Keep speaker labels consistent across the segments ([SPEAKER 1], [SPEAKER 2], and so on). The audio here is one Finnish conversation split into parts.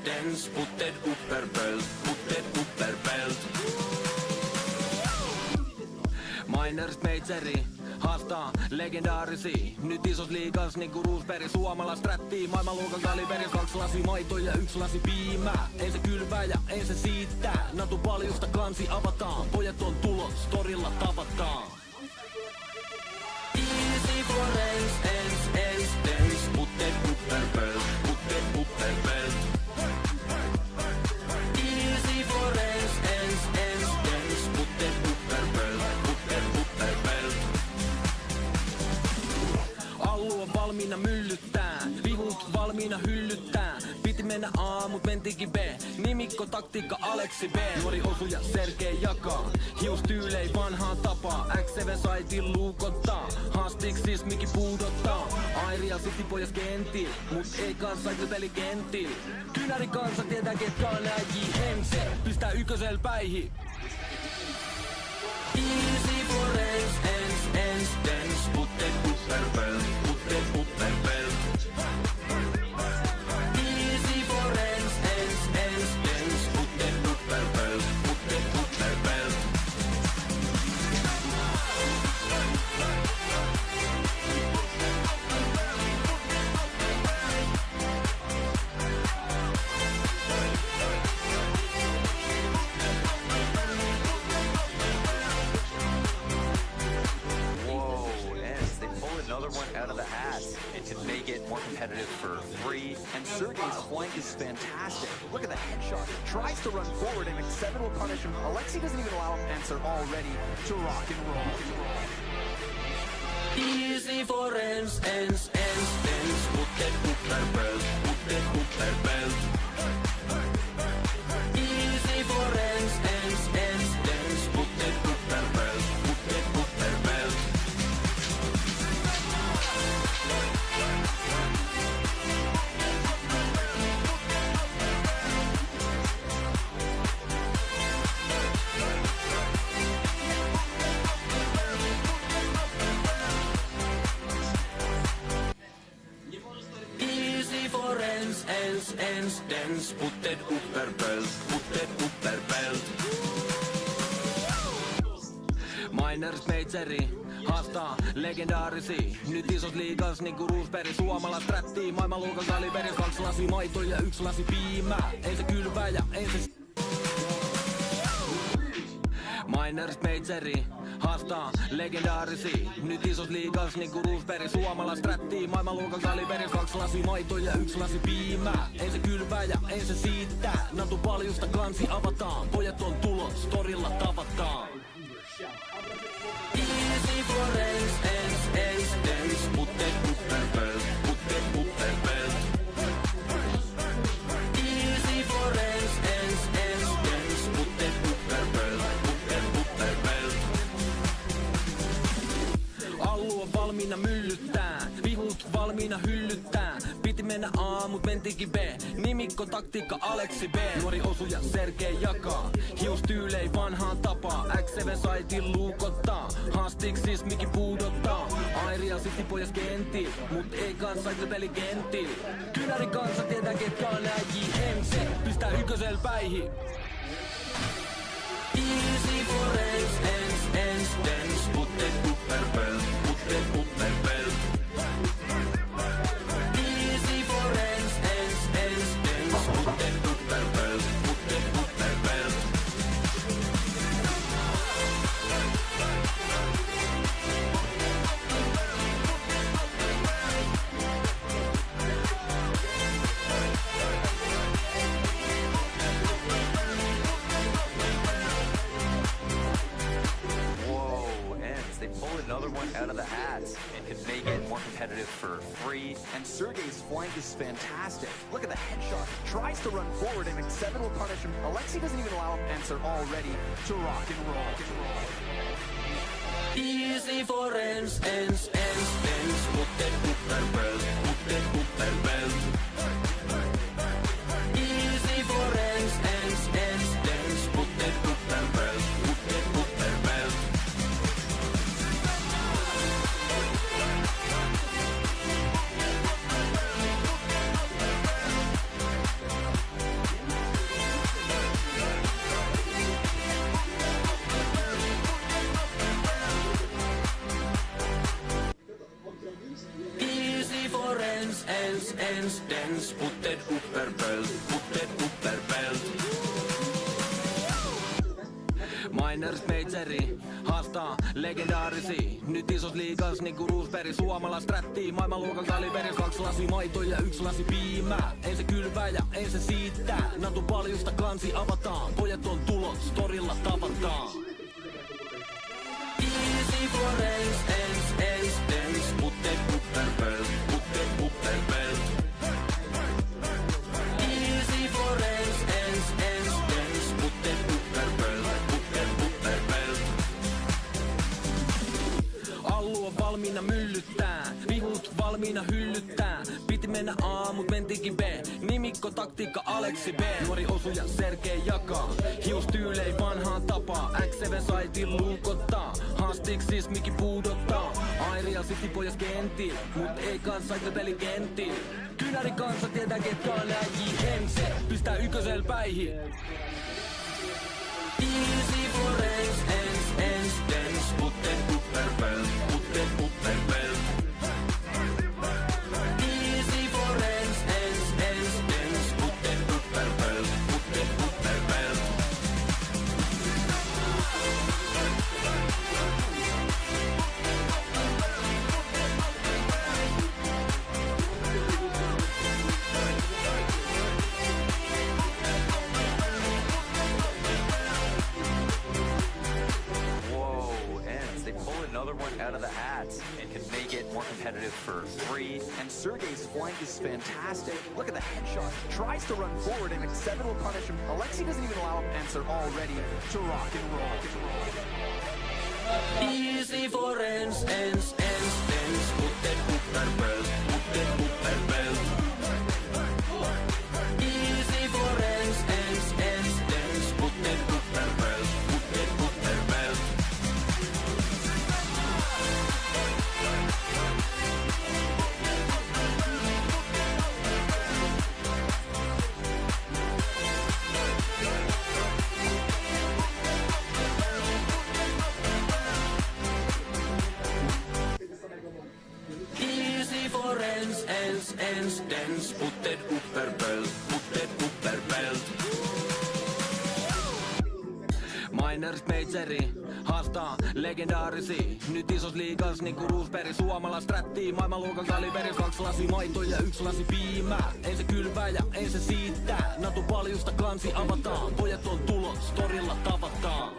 [SPEAKER 1] Dance, puttet upperbelt. Miners Majori haastaa legendaarisia. Nyt isos liigas niinku Roosberg, suomalais rättii. Maailmanluokan kaliberi, 2 lasi maitoa ja 1 lasi piimää. Ei se kylvää ja ei se siittää. Natu paljusta kansi avataan. Pojat on tulos, torilla tavataan. Easy for dance, puttet upperbelt. Easy for dance, puttet upperbelt. Allu on valmiina myllyttää, vihut valmiina hyllyttää. Piti mennä A, mut mentikin B. Nimikko, taktiikka, Aleksi B. Nuori osuja, Sergei jakaa. Hiustyylei vanhaan tapaa. X7 saitin luukottaa. Haastiksis miki puudottaa. Airia City pojas kentil, mut ei kanssa peli kentil. Kynäri kansa tietää ketkä on nää JMC. Pistää ykkösel päihin. Easy for dance, puttet upperbelt. Easy for dance, puttet upperbelt.
[SPEAKER 2] Out of the hat and can make it more competitive for free. And Sergei's flank is fantastic. Look at the headshot. Tries to run forward and X7 will punish him. Alexi doesn't even allow him, and they're all ready to rock and roll.
[SPEAKER 1] Easy for dance, puttet upperbelt. Easy for dance, puttet upperbelt. Dance, puttet upperbelt. Miners Majori haastaa legendaarisia. Nyt isos liigas niinku Roosberg, suomalais rättii. Maailmanluokan kaliberi, 2 lasi maitoa ja 1 lasi piimää. Ei se kylvää ja ei se... Miners Majori haastaa legendaarisia. Nyt isos liigas niinku Roosberg, suomalais rättii. Maailmanluokan kaliberi, 2 lasi maitoa ja 1 lasi piimää. Ei se kylvää ja ei se siittää. Natu paljusta kansi avataan. Pojat on tulos, torilla tavataan. Easy for dance, puttet upperbelt. Easy for dance, puttet upperbelt. Allu on valmiina myllyttää, vihut valmiina hyllyttää. Piti mennä A, mut mentikin B. Nimikko, taktiikka, Aleksi B. Nuori osuja, Sergei jakaa. Hiustyylei vanhaan tapaa. X7 saitin luukottaa. Haastiksis miki puudottaa. Airia City pojas kentil, mut ei kanssa peli kentil. Kynäri kansa tietää ketkä on nää JMC. Pistää ykkösel päihin. Easy for dance, puttet upperbelt. Easy for dance, puttet upperbelt.
[SPEAKER 2] Another one out of the hat and can make it more competitive for free. And Sergei's flank is fantastic. Look at the headshot. Tries to run forward and X7 will punish him. Alexi doesn't even allow him, and they're all ready to rock and roll.
[SPEAKER 1] Easy for dance, puttet upperbelt. Easy for dance, puttet upperbelt. ens, dance. Put that upper belt, put that upper belt. Miners Majori haastaa legendaarisi. Nyt isos liigas niinku Roosberg. Suomalais rättii, maailmanluokan kaliberi. 2 lasi maito ja 1 lasi piimää. Ei se kylvää ja ei se siittää. Natu paljusta kansi avataan. Pojat on tulos, torilla tavataan. Easy for ens, dance. Put that upper belt, put that upper belt. Easy for ens, dance. Put that upper belt, put that upper belt. Allu on valmiina myllyttää, vihut valmiina hyllyttää. Piti mennä A, mut mentikin B. Nimikko, taktiikka, Aleksi B. Nuori osuja, Sergei jakaa. Hiustyylei vanhaan tapaa. X7 saitin luukottaa. Haastiks siis Miki puudottaa. Airia City pojas kentiin, mut ei kanssa peli kentiin. Kynäri kanssa tietää ketkä on nää JMC. Pistää ykkösel päihin. Easy for ens, dance. Put that upper belt, put that upper belt. Easy for ens, dance. Put that upper belt, put that upper belt.
[SPEAKER 2] Another one out of the hat and can make it more competitive for 3. And Sergei's flank is fantastic. Look at the headshot. Tries to run forward and X7 will punish him. Alexi doesn't even allow him to answer, all ready to rock and roll.
[SPEAKER 1] Easy for ens, dance. Put that upper belt, put that upper belt. Easy for ens, dance. Put that upper belt, put that upper belt. Easy for ens, dance. Put that upper belt, put that upper belt. Miners Majori haastaa legendaarisi. Nyt isos liigas niinku Roosberg. Suomalais rättii, maailmanluokan kaliberi. 2 lasi maito ja 1 lasi piimää. Ei se kylvää ja ei se siittää. Natu paljusta kansi avataan. Pojat on tulos, torilla tavataan.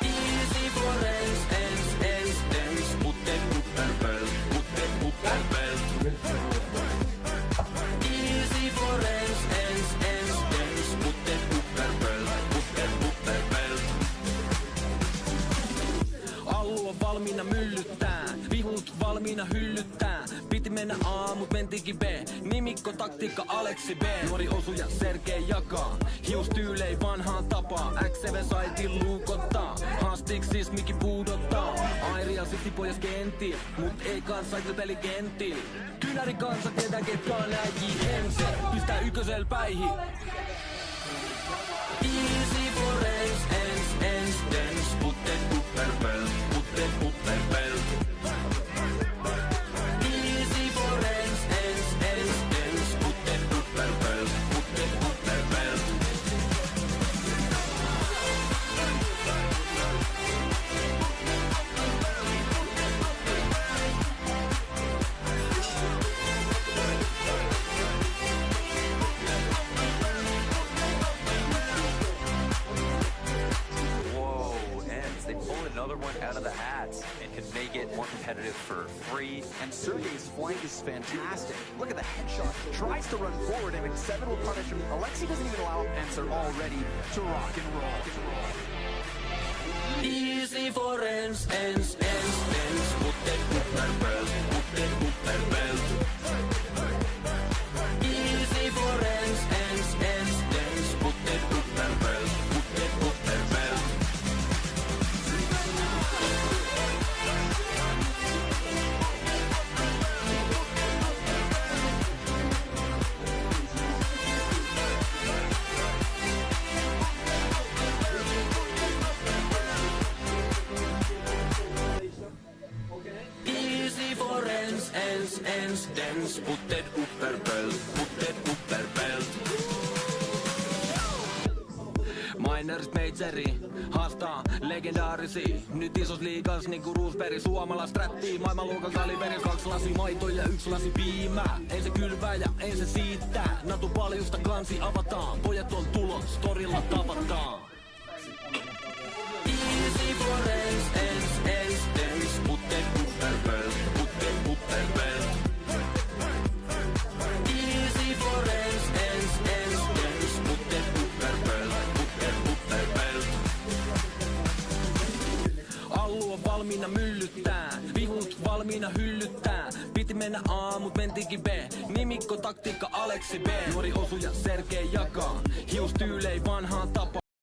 [SPEAKER 1] Easy for ens, dance. Put that upper belt, put that upper belt. Easy for ens, dance. Put that upper belt, put that upper belt. Allu on valmiina myllyttää, vihut valmiina hyllyttää. Piti mennä A, mut mentikin B. Nimikko, taktiikka, Aleksi B. Nuori osuja, Sergei jakaa. Hiustyylei vanhaan tapaa. X7 saitin luukottaa. Haastiks siis Miki puudottaa. Airia City pojas kentiin, mut ei kanssa peli kentiin. Kynäri kanssa tietää ketkä on nää JMC. Pistää ykkösel päihin. Easy for ens, dance. Put that upper belt, put that upper belt. Easy for ens, dance. Put that upper belt, put that upper belt.
[SPEAKER 2] Another one out of the hat and can make it more competitive for 3. And Sergei's flank is fantastic. Look at the headshot. Tries to run forward and X7 will punish him. Alexi doesn't even allow him to answer, all ready to rock and roll.
[SPEAKER 1] Easy for ens, dance. Put that upper belt, put that upper belt. Easy for ens, dance. Put that upper belt, put that upper belt. ens, dens, putted upperbelt. Miners Majori haastaa legendaarisia. Nyt isos liigas niinku Roosberg, suomalais rättii. Maailmanluokan kaliberi, 2 lasi maitoa ja 1 lasi piimää. En se kylvää ja en se siittää. Natu paljusta klansi avataan. Pojat on tulos, torilla tavataan. Easy for ens, dens, putted upperbelt. Easy for ens, dens, putted upperbelt. Allu on valmiina myllyttää, vihut valmiina hyllyttää. Piti mennä A, mut mentiinkin B. Nimikko, taktiikka, Aleksi B. Nuori osuja, Sergei jakaa, hiustyylei vanhaan tapaan.